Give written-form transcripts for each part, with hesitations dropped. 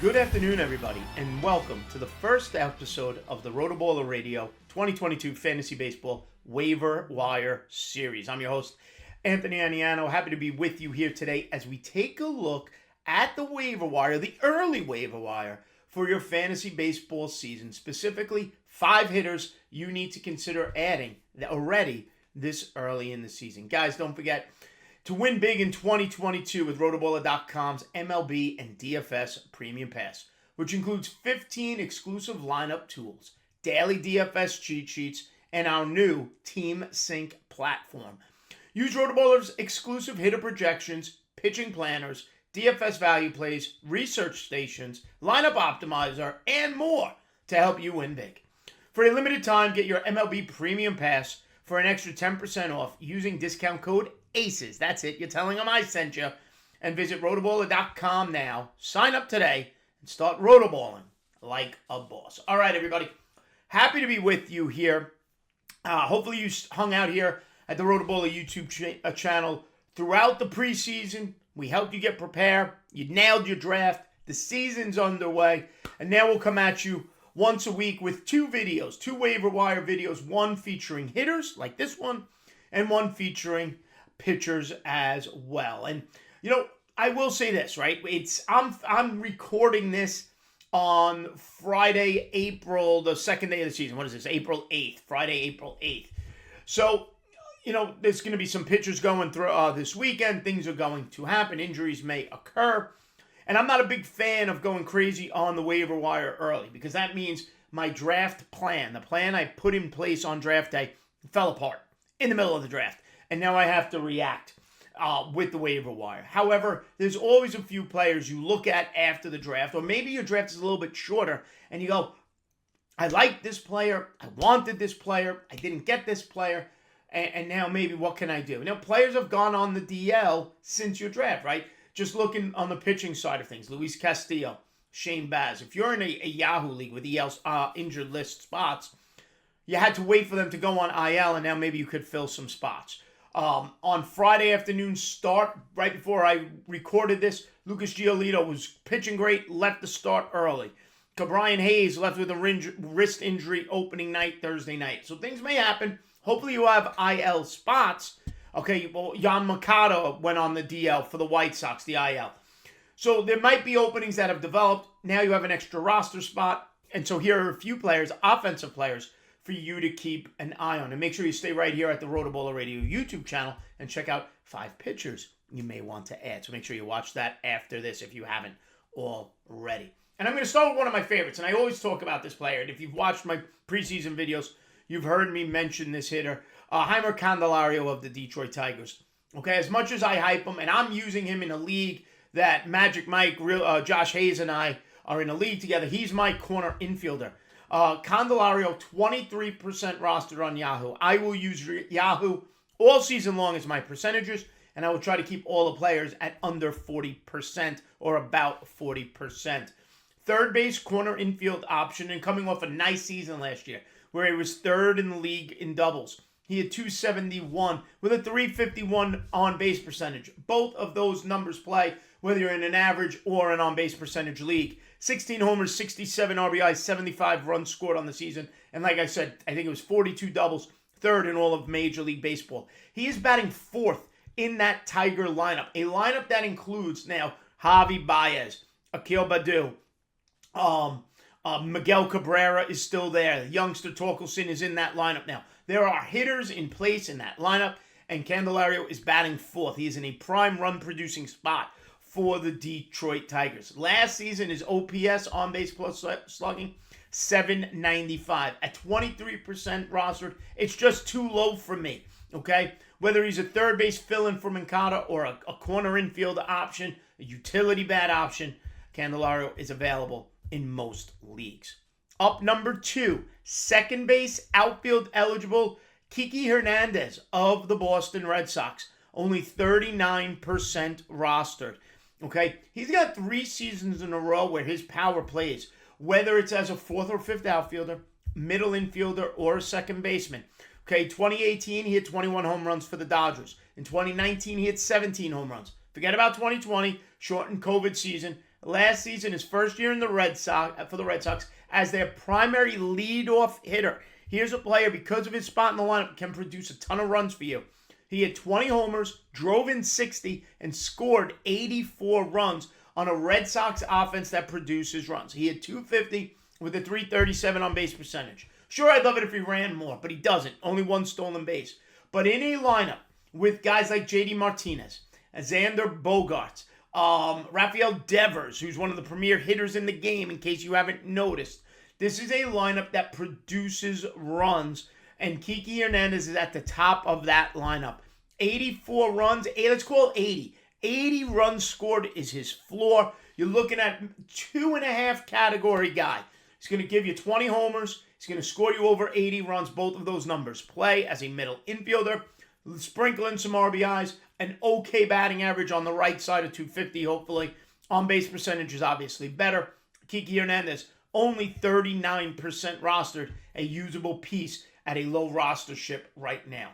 Good afternoon, everybody, and welcome to the first episode of the RotoBaller Radio 2022 Fantasy Baseball Waiver Wire Series. I'm your host, Anthony Aniano. Happy to be with you here today as we take a look at the waiver wire, the early waiver wire for your fantasy baseball season. Specifically, 5 hitters you need to consider adding already this early in the season. Guys, don't forget to win big in 2022 with rotoballer.com's MLB and DFS Premium Pass, which includes 15 exclusive lineup tools, daily DFS cheat sheets, and our new Team Sync platform. Use RotoBaller's exclusive hitter projections, pitching planners, DFS value plays, research stations, lineup optimizer, and more to help you win big. For a limited time, get your MLB Premium Pass for an extra 10% off using discount code ACES. That's it. You're telling them I sent you. And visit rotoballer.com now. Sign up today and start rotoballing like a boss. All right, everybody. Happy to be with you here. Hopefully you hung out here at the RotoBaller YouTube channel throughout the preseason. We helped you get prepared. You nailed your draft. The season's underway. And now we'll come at you once a week with 2 videos, 2 waiver wire videos, one featuring hitters like this one, and one featuring pitchers as well. And you know, I will say this, right? I'm recording this on Friday, April, the second day of the season. What is this? April 8th. Friday, April 8th. So, you know, there's going to be some pitchers going through this weekend. Things are going to happen. Injuries may occur. And I'm not a big fan of going crazy on the waiver wire early because that means my draft plan, the plan I put in place on draft day, fell apart in the middle of the draft. And now I have to react with the waiver wire. However, there's always a few players you look at after the draft, or maybe your draft is a little bit shorter, and you go, I like this player, I wanted this player, I didn't get this player, and now maybe what can I do? Now, players have gone on the DL since your draft, right? Just looking on the pitching side of things, Luis Castillo, Shane Baz. If you're in a Yahoo league with EL's injured list spots, you had to wait for them to go on IL, and now maybe you could fill some spots. On Friday afternoon start, right before I recorded this, Lucas Giolito was pitching great, left the start early. Brian Hayes left with a wrist injury opening night, Thursday night. So things may happen. Hopefully you have IL spots. Okay, well, Jan Mercado went on the DL for the White Sox, the IL. So there might be openings that have developed. Now you have an extra roster spot. And so here are a few players, offensive players, for you to keep an eye on. And make sure you stay right here at the RotoBaller Radio YouTube channel and check out 5 pitchers you may want to add. So make sure you watch that after this if you haven't already. And I'm going to start with one of my favorites. And I always talk about this player. And if you've watched my preseason videos, you've heard me mention this hitter, Jeimer Candelario of the Detroit Tigers. Okay, as much as I hype him, and I'm using him in a league that Magic Mike, Josh Hayes, and I are in a league together. He's my corner infielder. Candelario, 23% rostered on Yahoo. I will use Yahoo all season long as my percentages, and I will try to keep all the players at under 40% or about 40%. Third base, corner infield option, and coming off a nice season last year where he was 3rd in the league in doubles. He had 271 with a 351 on-base percentage. Both of those numbers play whether you're in an average or an on-base percentage league. 16 homers, 67 RBIs, 75 runs scored on the season. And like I said, I think it was 42 doubles, 3rd in all of Major League Baseball. He is batting 4th in that Tiger lineup. A lineup that includes now Javi Baez, Akil Baddoo, Miguel Cabrera is still there. The youngster Torkelson is in that lineup now. There are hitters in place in that lineup, and Candelario is batting 4th. He is in a prime run-producing spot for the Detroit Tigers. Last season, his OPS, on-base plus slugging, 795. At 23% rostered, it's just too low for me, okay? Whether he's a third base fill-in for Moncada or a corner infield option, a utility bat option, Candelario is available in most leagues. Up number 2, second base, outfield eligible, Kiki Hernandez of the Boston Red Sox. Only 39% rostered. Okay, he's got 3 seasons in a row where his power plays, whether it's as a 4th or 5th outfielder, middle infielder, or a second baseman. Okay, 2018, he hit 21 home runs for the Dodgers. In 2019, he hit 17 home runs. Forget about 2020, shortened COVID season. last season, his first year in the Red Sox as their primary leadoff hitter. Here's a player, because of his spot in the lineup, can produce a ton of runs for you. He had 20 homers, drove in 60, and scored 84 runs on a Red Sox offense that produces runs. He had 250 with a 337 on-base percentage. Sure, I'd love it if he ran more, but he doesn't. Only one stolen base. But in a lineup with guys like J.D. Martinez, Xander Bogaerts, Rafael Devers, who's one of the premier hitters in the game, in case you haven't noticed, this is a lineup that produces runs, and Kiki Hernandez is at the top of that lineup. 84 runs, let's call it 80. 80 runs scored is his floor. You're looking at 2.5 category guy. He's going to give you 20 homers. He's going to score you over 80 runs. Both of those numbers play as a middle infielder. Sprinkle in some RBIs. An okay batting average on the right side of 250, hopefully. On-base percentage is obviously better. Kiki Hernandez, only 39% rostered, a usable piece at a low rostership right now.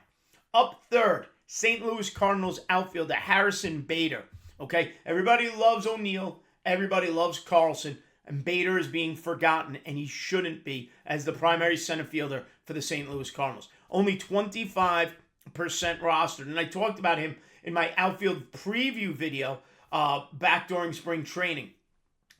Up third, St. Louis Cardinals outfielder Harrison Bader. Okay, everybody loves O'Neill. Everybody loves Carlson. And Bader is being forgotten, and he shouldn't be, as the primary center fielder for the St. Louis Cardinals. Only 25% rostered. And I talked about him in my outfield preview video back during spring training.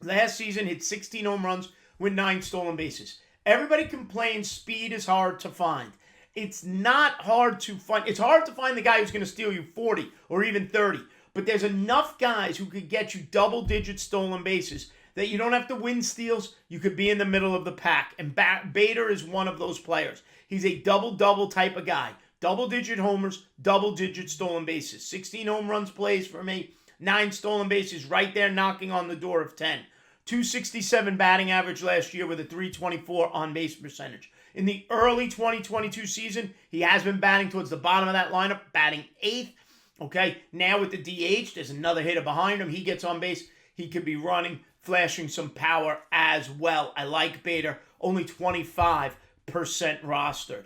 Last season, hit 16 home runs with 9 stolen bases. Everybody complains speed is hard to find. It's not hard to find. It's hard to find the guy who's going to steal you 40 or even 30. But there's enough guys who could get you double-digit stolen bases that you don't have to win steals. You could be in the middle of the pack. And Bader is one of those players. He's a double-double type of guy. Double-digit homers, double-digit stolen bases. 16 home runs plays for me. 9 stolen bases right there knocking on the door of 10. 267 batting average last year with a 324 on-base percentage. In the early 2022 season, he has been batting towards the bottom of that lineup, batting 8th. Okay, now with the DH, there's another hitter behind him. He gets on base. He could be running, flashing some power as well. I like Bader, only 25% rostered.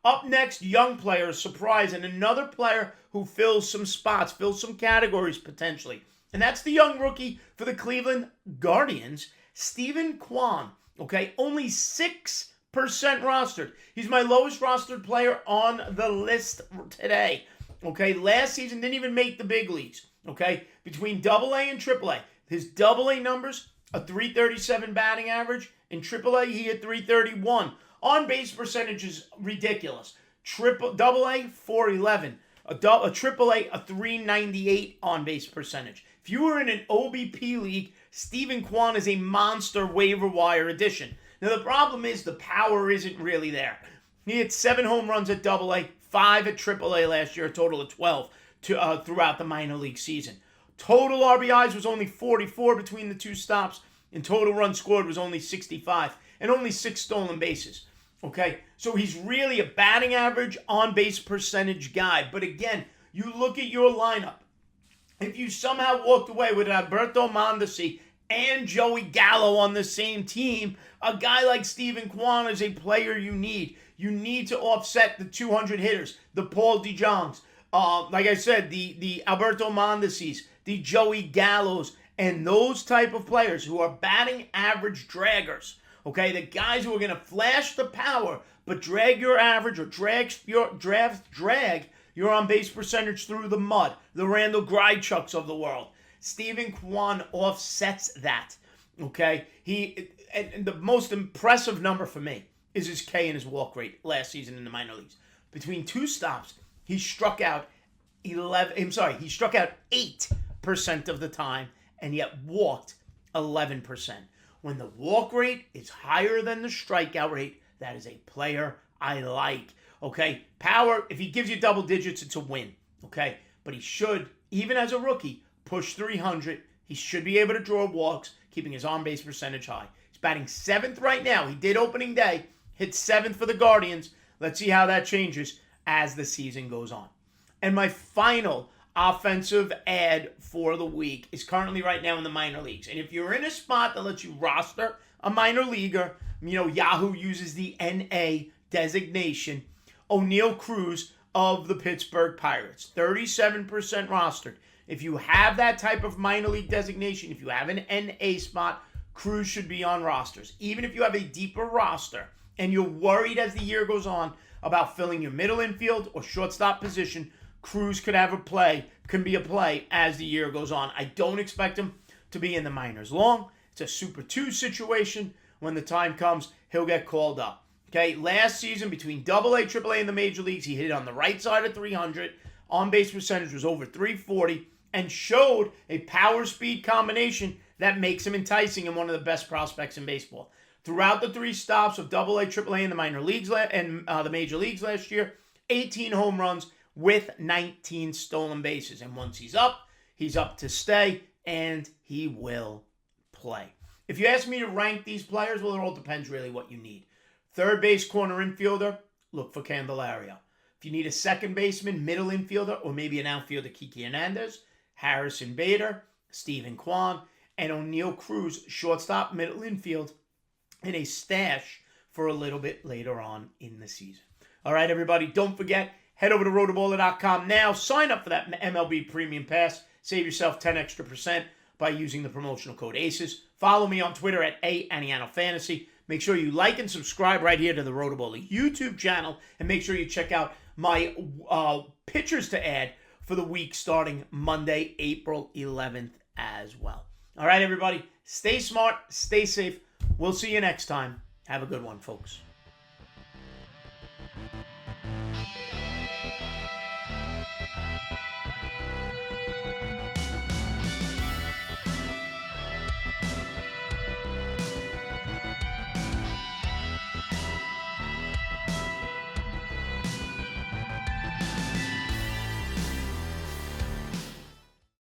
Up next, young players, surprise, and another player who fills some spots, fills some categories potentially. And that's the young rookie for the Cleveland Guardians, Steven Kwan. Okay, only 6% rostered. He's my lowest rostered player on the list today. Okay, last season didn't even make the big leagues. Okay, between AA and AAA. His AA numbers, a 337 batting average. In AAA, he had 331. On-base percentage is ridiculous. AA, 411. A AAA, a 398 on-base percentage. If you were in an OBP league, Steven Kwan is a monster waiver wire addition. Now, the problem is the power isn't really there. He had 7 home runs at AA, 5 at AAA last year, a total of 12 throughout the minor league season. Total RBIs was only 44 between the two stops, and total runs scored was only 65, and only 6 stolen bases. Okay, so he's really a batting average, on-base percentage guy. But again, you look at your lineup. If you somehow walked away with Alberto Mondesi and Joey Gallo on the same team, a guy like Steven Kwan is a player you need. You need to offset the 200 hitters, the Paul DeJongs, like I said, the Alberto Mondesis, the Joey Gallos, and those type of players who are batting average draggers. Okay, the guys who are going to flash the power, but drag your average or drag your on-base percentage through the mud. The Randall Grichucks of the world. Steven Kwan offsets that. Okay, and the most impressive number for me is his K and his walk rate last season in the minor leagues. Between 2 stops, he struck out 8% of the time, and yet walked 11%. When the walk rate is higher than the strikeout rate, that is a player I like. Okay, power, if he gives you double digits, it's a win. Okay, but he should, even as a rookie, push 300. He should be able to draw walks, keeping his on-base percentage high. He's batting 7th right now. He did opening day, hit 7th for the Guardians. Let's see how that changes as the season goes on. And my final offensive ad for the week is currently right now in the minor leagues. And if you're in a spot that lets you roster a minor leaguer, Yahoo uses the NA designation, O'Neal Cruz of the Pittsburgh Pirates. 37% rostered. If you have that type of minor league designation, if you have an NA spot, Cruz should be on rosters. Even if you have a deeper roster and you're worried as the year goes on about filling your middle infield or shortstop position, Cruz could be a play as the year goes on. I don't expect him to be in the minors long. It's a Super 2 situation. When the time comes, he'll get called up. Okay, last season between AA, AAA, and the major leagues, he hit on the right side of 300. On-base percentage was over 340 and showed a power-speed combination that makes him enticing and one of the best prospects in baseball. Throughout the 3 stops of AA, AAA, and the minor leagues and the major leagues last year, 18 home runs with 19 stolen bases. And once he's up to stay, and he will play. If you ask me to rank these players, well, it all depends really what you need. Third base, corner infielder, look for Candelario. If you need a second baseman, middle infielder, or maybe an outfielder, Kiki Hernandez, Harrison Bader, Steven Kwan, and O'Neal Cruz, shortstop, middle infield, and a stash for a little bit later on in the season. All right, everybody, don't forget, head over to rotoballer.com now. Sign up for that MLB Premium Pass. Save yourself 10% extra by using the promotional code ACES. Follow me on Twitter at Aniano Fantasy. Make sure you like and subscribe right here to the RotoBaller YouTube channel. And make sure you check out my pitchers to add for the week starting Monday, April 11th as well. All right, everybody. Stay smart. Stay safe. We'll see you next time. Have a good one, folks.